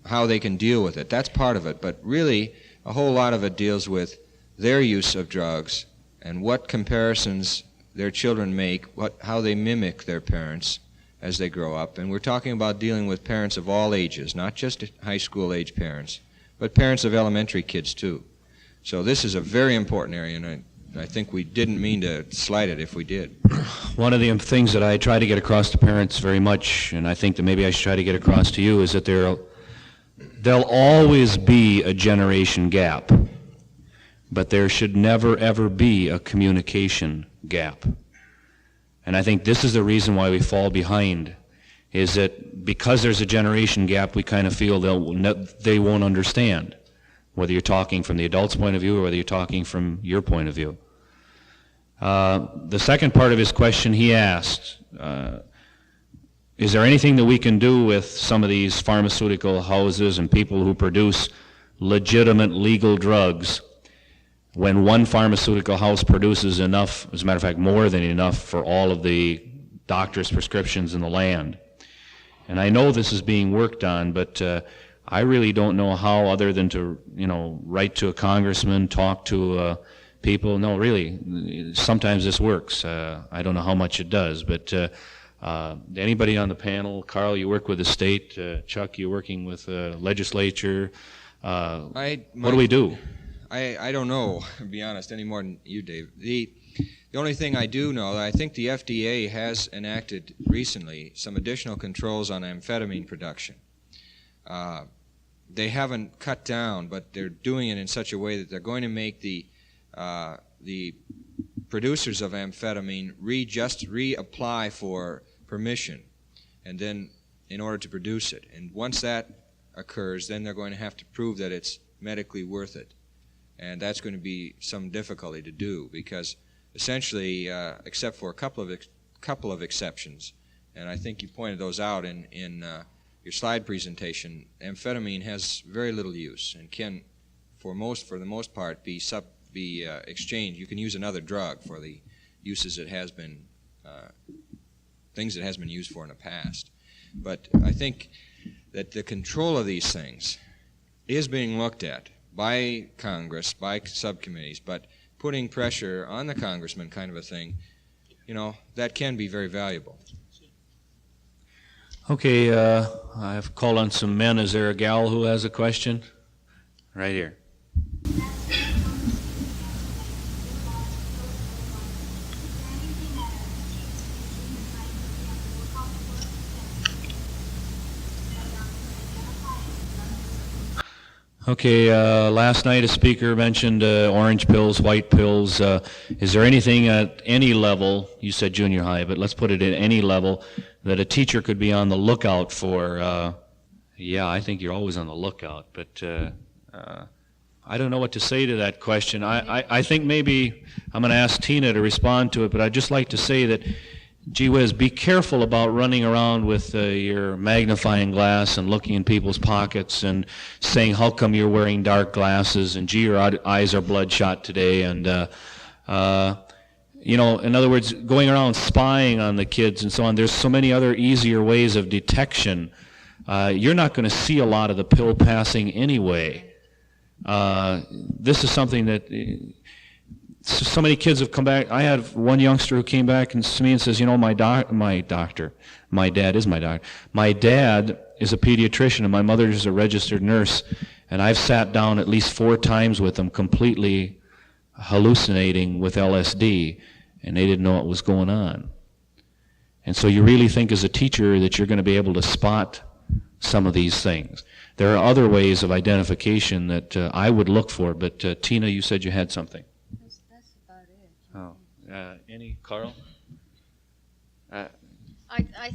how they can deal with it. That's part of it, but really a whole lot of it deals with their use of drugs and what comparisons their children make, how they mimic their parents as they grow up. And we're talking about dealing with parents of all ages, not just high school age parents, but parents of elementary kids too. So this is a very important area, and I think we didn't mean to slight it if we did. One of the things that I try to get across to parents very much, and I think that maybe I should try to get across to you, is that there'll always be a generation gap, but there should never ever be a communication gap. And I think this is the reason why we fall behind, is that because there's a generation gap, we kind of feel they won't understand, whether you're talking from the adult's point of view or whether you're talking from your point of view. The second part of his question, he asked, is there anything that we can do with some of these pharmaceutical houses and people who produce legitimate legal drugs when one pharmaceutical house produces enough, as a matter of fact, more than enough for all of the doctors' prescriptions in the land? And I know this is being worked on, but I really don't know how, other than to, write to a congressman, talk to people. No, really, sometimes this works. I don't know how much it does, but anybody on the panel? Carl, you work with the state. Chuck, you're working with the legislature. What do we do? I don't know, to be honest, any more than you, Dave. The only thing I do know, I think the FDA has enacted recently some additional controls on amphetamine production. They haven't cut down, but they're doing it in such a way that they're going to make the producers of amphetamine reapply for permission, and then in order to produce it. And once that occurs, then they're going to have to prove that it's medically worth it. And that's going to be some difficulty to do, because essentially, except for a couple of exceptions, and I think you pointed those out in your slide presentation, amphetamine has very little use and can, for the most part, be exchanged. You can use another drug for the uses it has been, things it has been used for in the past. But I think that the control of these things is being looked at by Congress, by subcommittees, but putting pressure on the congressman, kind of a thing, that can be very valuable. Okay, I've called on some men. Is there a gal who has a question? Right here. Okay, last night a speaker mentioned orange pills, white pills. Is there anything at any level, you said junior high, but let's put it at any level, that a teacher could be on the lookout for? Yeah, I think you're always on the lookout, but I don't know what to say to that question. I think maybe I'm going to ask Tina to respond to it, but I'd just like to say that, gee whiz, be careful about running around with your magnifying glass and looking in people's pockets and saying, how come you're wearing dark glasses, and gee, your eyes are bloodshot today, and you know, in other words, going around spying on the kids and so on. There's so many other easier ways of detection. You're not going to see a lot of the pill passing anyway. This is something that so many kids have come back. I had one youngster who came back and to me and says, you know, my dad is my doctor. My dad is a pediatrician and my mother is a registered nurse, and I've sat down at least 4 times with them completely hallucinating with LSD, and they didn't know what was going on. And so you really think as a teacher that you're going to be able to spot some of these things. There are other ways of identification that I would look for, but Tina, you said you had something. That's about it. Oh, any, Carl? I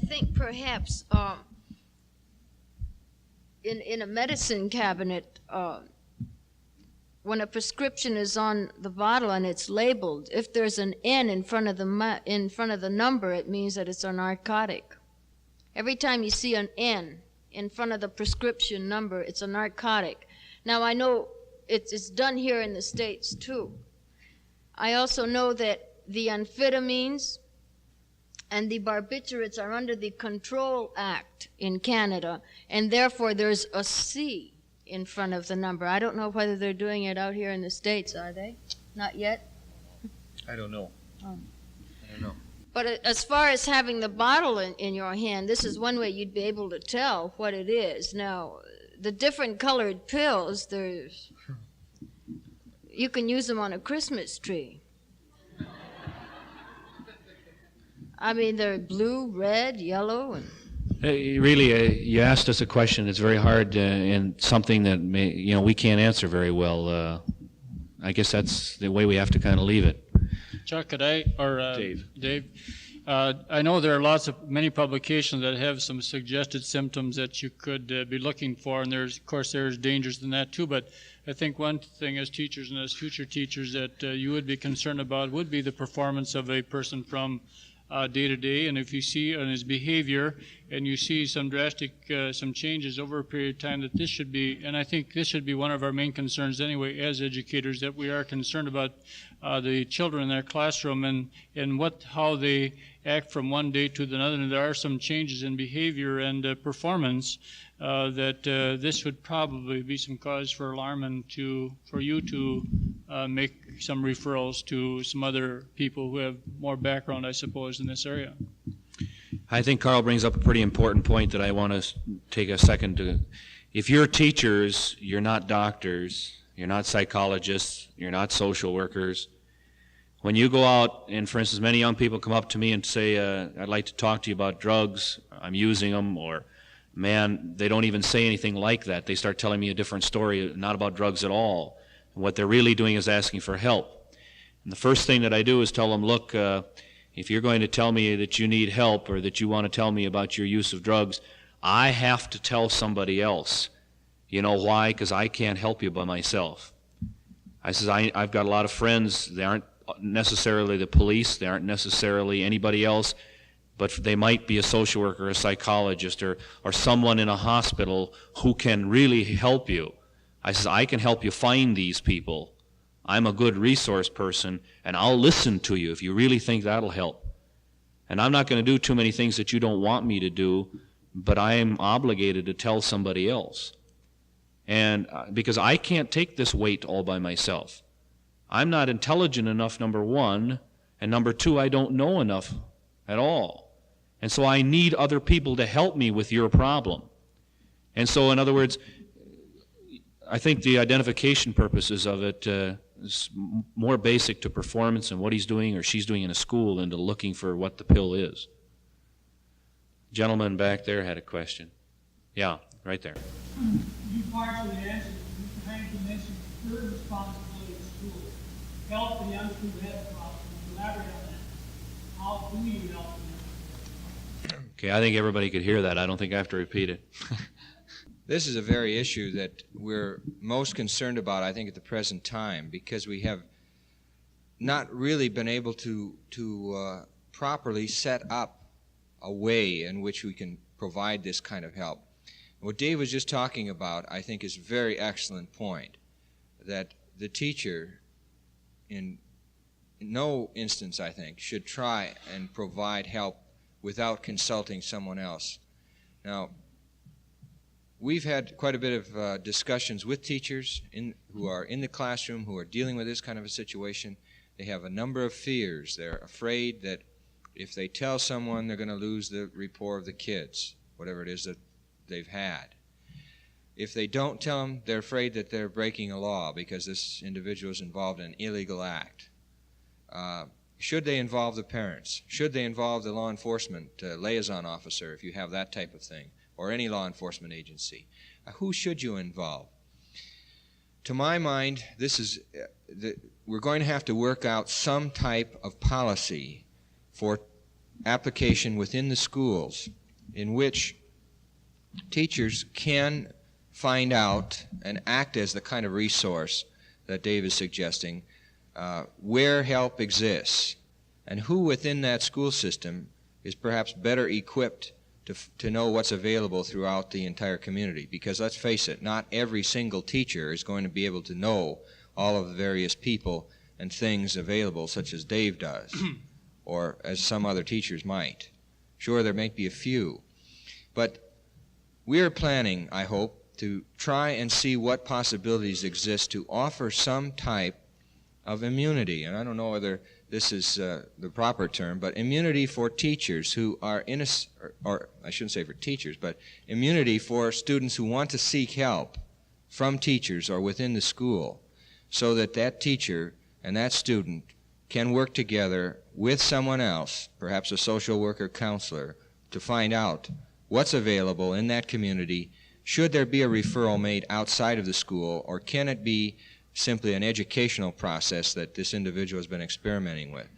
think perhaps in a medicine cabinet, when a prescription is on the bottle and it's labeled, if there's an N in front of the number, it means that it's a narcotic. Every time you see an N in front of the prescription number, it's a narcotic. Now, I know it's done here in the States, too. I also know that the amphetamines and the barbiturates are under the Control Act in Canada, and therefore there's a C in front of the number. I don't know whether they're doing it out here in the States, are they? Not yet? I don't know. Oh. I don't know. But as far as having the bottle in your hand, this is one way you'd be able to tell what it is. Now, the different colored pills, you can use them on a Christmas tree. I mean, they're blue, red, yellow, and Really, you asked us a question that's very hard and something that we can't answer very well. I guess that's the way we have to kind of leave it. Chuck, could I, or Dave. I know there are many publications that have some suggested symptoms that you could be looking for, and of course there's dangers in that too, but I think one thing as teachers and as future teachers that you would be concerned about would be the performance of a person from day to day, and if you see on his behavior and you see some drastic some changes over a period of time, that this should be, and I think this should be one of our main concerns anyway as educators, that we are concerned about the children in their classroom and how they act from one day to another, and there are some changes in behavior and performance that this would probably be some cause for alarm and for you to make some referrals to some other people who have more background, I suppose, in this area. I think Carl brings up a pretty important point that I want to take a second to. If you're teachers, you're not doctors, you're not psychologists, you're not social workers. When you go out, and for instance, many young people come up to me and say, I'd like to talk to you about drugs, I'm using them, or man, they don't even say anything like that. They start telling me a different story, not about drugs at all. And what they're really doing is asking for help. And the first thing that I do is tell them, look, if you're going to tell me that you need help or that you want to tell me about your use of drugs, I have to tell somebody else. You know why? Because I can't help you by myself. I says, I've got a lot of friends. They aren't necessarily the police. They aren't necessarily anybody else. But they might be a social worker, a psychologist, or someone in a hospital who can really help you. I says, I can help you find these people. I'm a good resource person, and I'll listen to you if you really think that'll help. And I'm not going to do too many things that you don't want me to do, but I am obligated to tell somebody else. And because I can't take this weight all by myself. I'm not intelligent enough, number one, and number two, I don't know enough at all. And so I need other people to help me with your problem. And so, in other words, I think the identification purposes of it is more basic to performance and what he's doing or she's doing in a school than to looking for what the pill is. Gentleman back there had a question. Yeah, right there. You partially answered. I your responsibility at school? Help the young who have problems. Elaborate on that. How do you help them? Okay, I think everybody could hear that. I don't think I have to repeat it. This is a very issue that we're most concerned about, I think, at the present time, because we have not really been able to properly set up a way in which we can provide this kind of help. What Dave was just talking about, I think, is a very excellent point, that the teacher, in no instance, I think, should try and provide help without consulting someone else. Now, we've had quite a bit of discussions with teachers who are in the classroom, who are dealing with this kind of a situation. They have a number of fears. They're afraid that if they tell someone, they're going to lose the rapport of the kids, whatever it is that they've had. If they don't tell them, they're afraid that they're breaking a law because this individual is involved in an illegal act. Should they involve the parents? Should they involve the law enforcement liaison officer, if you have that type of thing, or any law enforcement agency? Who should you involve? To my mind, we're going to have to work out some type of policy for application within the schools in which teachers can find out and act as the kind of resource that Dave is suggesting, where help exists, and who within that school system is perhaps better equipped to know what's available throughout the entire community. Because let's face it, not every single teacher is going to be able to know all of the various people and things available, such as Dave does, or as some other teachers might. Sure, there might be a few. But we are planning, I hope, to try and see what possibilities exist to offer some type of immunity. And I don't know whether this is the proper term, but immunity for teachers who are or I shouldn't say for teachers, but immunity for students who want to seek help from teachers or within the school, so that that teacher and that student can work together with someone else, perhaps a social worker, counselor, to find out what's available in that community. Should there be a referral made outside of the school, or can it be simply an educational process that this individual has been experimenting with?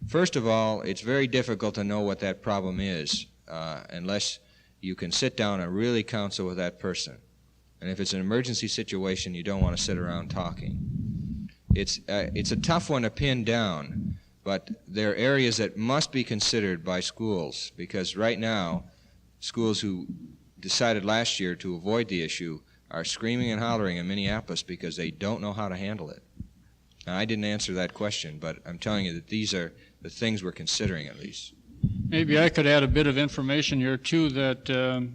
First of all, it's very difficult to know what that problem is unless you can sit down and really counsel with that person. And if it's an emergency situation, you don't want to sit around talking. It's a tough one to pin down, but there are areas that must be considered by schools, because right now, schools who decided last year to avoid the issue are screaming and hollering in Minneapolis because they don't know how to handle it. Now, I didn't answer that question, but I'm telling you that these are the things we're considering, at least. Maybe I could add a bit of information here, too, that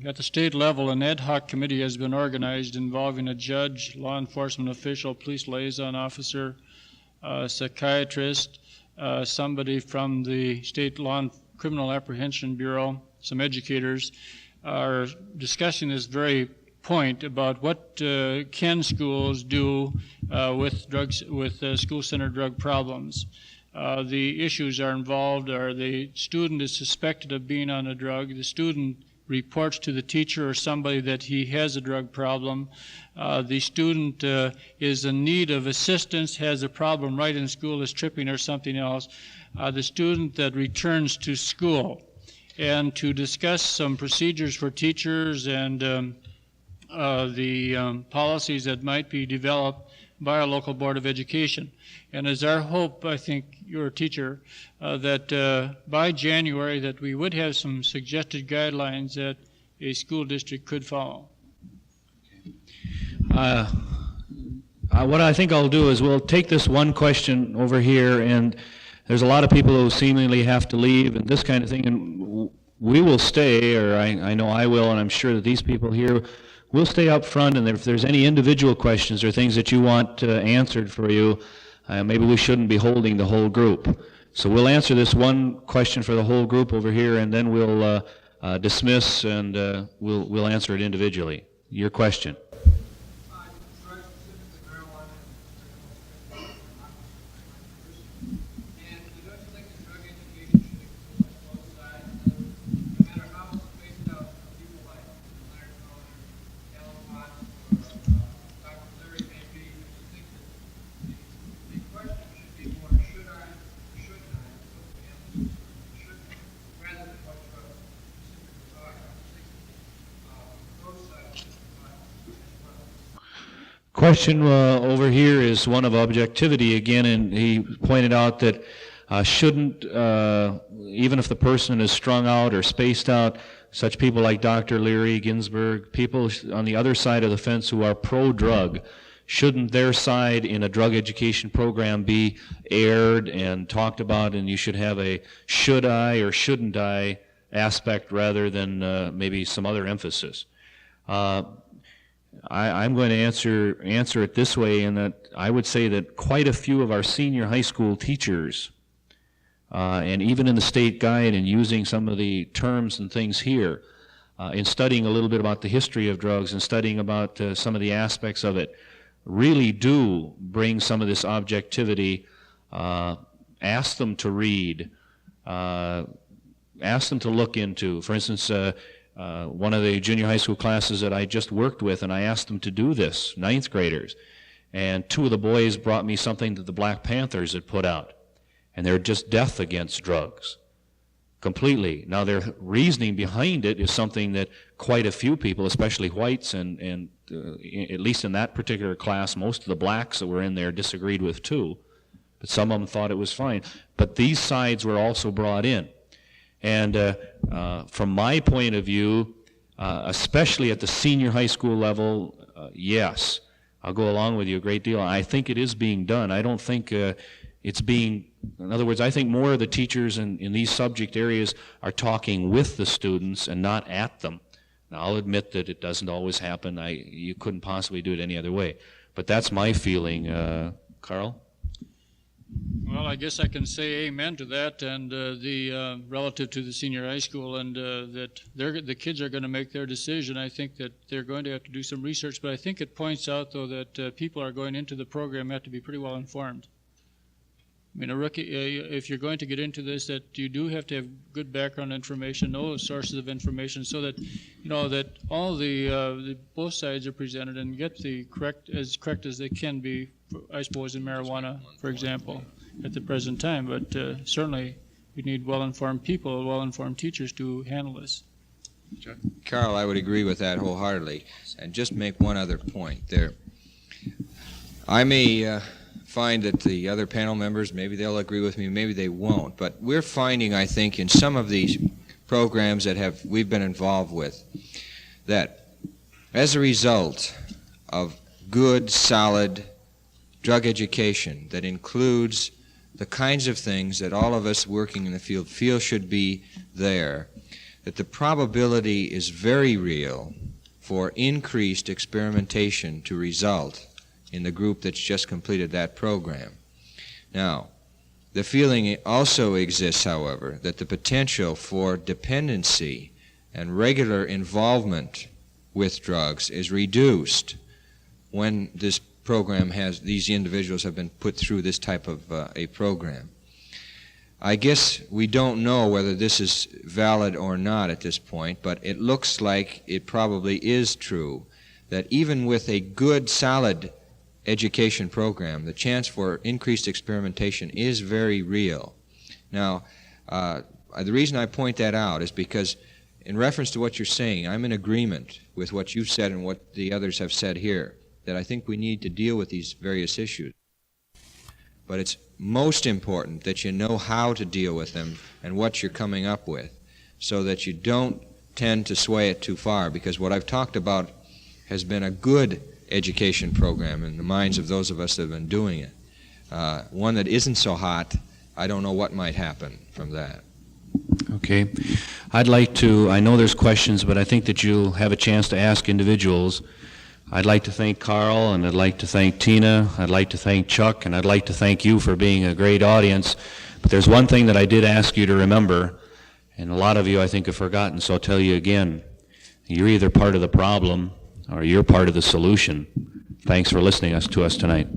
at the state level, an ad hoc committee has been organized involving a judge, law enforcement official, police liaison officer, psychiatrist, somebody from the State Law and Criminal Apprehension Bureau, some educators, are discussing this very point about what can schools do with drugs, with school-centered drug problems. The issues are involved are the student is suspected of being on a drug. The student reports to the teacher or somebody that he has a drug problem. The student is in need of assistance, has a problem right in school, is tripping or something else. The student that returns to school, and to discuss some procedures for teachers and the policies that might be developed by our local Board of Education. And it's our hope, I think, you're a teacher, that by January that we would have some suggested guidelines that a school district could follow. What I think I'll do is we'll take this one question over here, and there's a lot of people who seemingly have to leave and this kind of thing, and we will stay, or I know I will, and I'm sure that these people here will stay up front, and if there's any individual questions or things that you want answered for you, maybe we shouldn't be holding the whole group. So we'll answer this one question for the whole group over here, and then we'll dismiss, and we'll answer it individually. Your question. question over here is one of objectivity again, and he pointed out that shouldn't, even if the person is strung out or spaced out, such people like Dr. Leary, Ginsburg, people on the other side of the fence who are pro-drug, shouldn't their side in a drug education program be aired and talked about, and you should have a should I or shouldn't I aspect rather than maybe some other emphasis? I'm going to answer it this way, in that I would say that quite a few of our senior high school teachers, and even in the state guide and using some of the terms and things here, in studying a little bit about the history of drugs and studying about some of the aspects of it, really do bring some of this objectivity, ask them to read, ask them to look into. For instance, one of the junior high school classes that I just worked with, and I asked them to do this, 9th graders, and 2 of the boys brought me something that the Black Panthers had put out, and they're just death against drugs, completely. Now their reasoning behind it is something that quite a few people, especially whites, and at least in that particular class, most of the blacks that were in there disagreed with too, but some of them thought it was fine. But these sides were also brought in. And from my point of view, especially at the senior high school level, yes, I'll go along with you a great deal. I think it is being done. I don't think it's being, in other words, I think more of the teachers in these subject areas are talking with the students and not at them. Now, I'll admit that it doesn't always happen. You couldn't possibly do it any other way. But that's my feeling. Carl? Well, I guess I can say amen to that, and relative to the senior high school, and that the kids are going to make their decision. I think that they're going to have to do some research, but I think it points out, though, that people are going into the program have to be pretty well informed. I mean, a rookie, if you're going to get into this, that you do have to have good background information, know sources of information, so that that all the both sides are presented and get the correct as they can be. I suppose in marijuana, for example, at the present time. But certainly, we need well-informed people, well-informed teachers to handle this. Carl, I would agree with that wholeheartedly, and just make one other point there. I may find that the other panel members, maybe they'll agree with me, maybe they won't, but we're finding, I think, in some of these programs that we've been involved with, that as a result of good, solid drug education that includes the kinds of things that all of us working in the field feel should be there, that the probability is very real for increased experimentation to result in the group that's just completed that program. Now, the feeling also exists, however, that the potential for dependency and regular involvement with drugs is reduced when this program these individuals have been put through this type of a program. I guess we don't know whether this is valid or not at this point, but it looks like it probably is true that even with a good, solid education program, the chance for increased experimentation is very real. Now, the reason I point that out is because in reference to what you're saying, I'm in agreement with what you've said and what the others have said here, that I think we need to deal with these various issues. But it's most important that you know how to deal with them and what you're coming up with, so that you don't tend to sway it too far, because what I've talked about has been a good education program in the minds of those of us that have been doing it. One that isn't so hot, I don't know what might happen from that. Okay. I'd like to, I know there's questions, but I think that you'll have a chance to ask individuals. I'd like to thank Carl, and I'd like to thank Tina, I'd like to thank Chuck, and I'd like to thank you for being a great audience. But there's one thing that I did ask you to remember, and a lot of you I think have forgotten, so I'll tell you again. You're either part of the problem or you're part of the solution. Thanks for listening to us tonight.